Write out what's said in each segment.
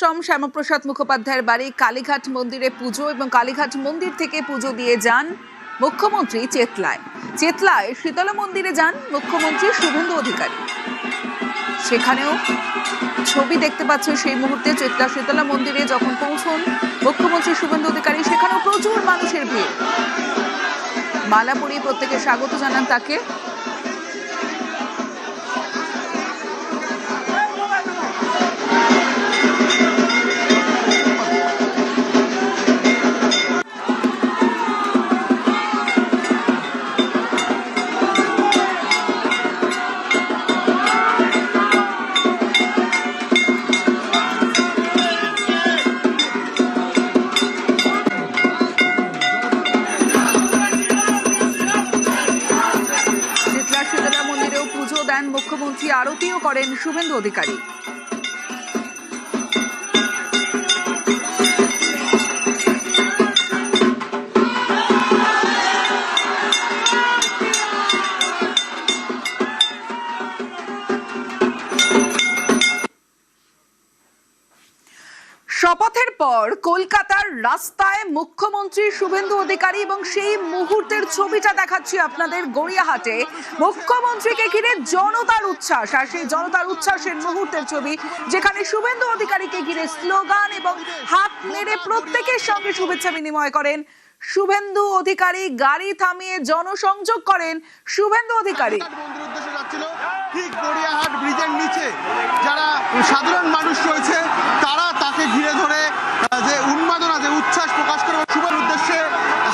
শ্যামাপ্রসাদ মুখোপাধ্যায়ের বাড়ি কালীঘাট মন্দিরে পুজো এবং কালীঘাট মন্দির থেকে পুজো দিয়ে যান মুখ্যমন্ত্রী চেতলায়। চেতলায় শীতলা মন্দিরে যান মুখ্যমন্ত্রী শুভেন্দু অধিকারী। সেখানেও ছবি দেখতে পাচ্ছেন সেই মুহূর্তে চেতলা শীতলা মন্দিরে যখন পৌঁছন মুখ্যমন্ত্রী শুভেন্দু অধিকারী, সেখানেও প্রচুর মানুষের ভিড়। মালা পরিয়ে প্রত্যেকে স্বাগত জানান তাকে। পুজো দেন মুখ্যমন্ত্রী, আরতিও করেন শুভেন্দু অধিকারী। শপথের পর কলকাতার রাস্তায় মুখ্যমন্ত্রী শুভেন্দু অধিকারী এবং সেই মুহূর্তের ছবিটা দেখাচ্ছি আপনাদের। গড়িয়াহাটে মুখ্যমন্ত্রীকে ঘিরে জনতার উচ্ছ্বাস, আর সেই জনতার উচ্ছ্বাসের মুহূর্তের ছবি যেখানে শুভেন্দু অধিকারীকে ঘিরে স্লোগান এবং হাত নেড়ে প্রত্যেকের সঙ্গে শুভেচ্ছা বিনিময় করেন শুভেন্দু অধিকারী। গাড়ি থামিয়ে জনসংযোগ করেন শুভেন্দু অধিকারী। ঠিক গড়িয়াহাট ব্রিজের নিচে যারা সাধারণ মানুষ রয়েছে তারা তাকে ঘিরে ধরে যে উন্মাদনা, যে উচ্ছ্বাস প্রকাশ করে শুভের উদ্দেশ্যে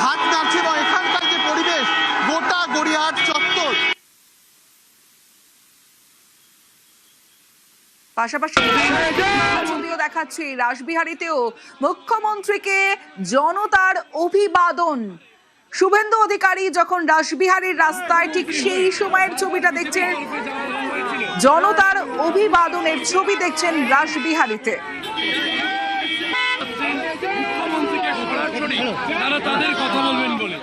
হাত নাড়ছে এবং এখানকার যে পরিবেশ গোটা গড়িয়াহাট চত্বর। পাশাপাশি ছবিও দেখাচ্ছি রাসবিহারীতেও মুখ্যমন্ত্রীকে জনতার অভিবাদন। শুভেন্দু অধিকারী যখন রাসবিহারীর রাস্তায়, ঠিক সেই সময়ের ছবিটা দেখছেন, জনতার অভিবাদনের ছবি দেখছেন রাসবিহারীতে। তারা তাদের কথা বলবেন বলে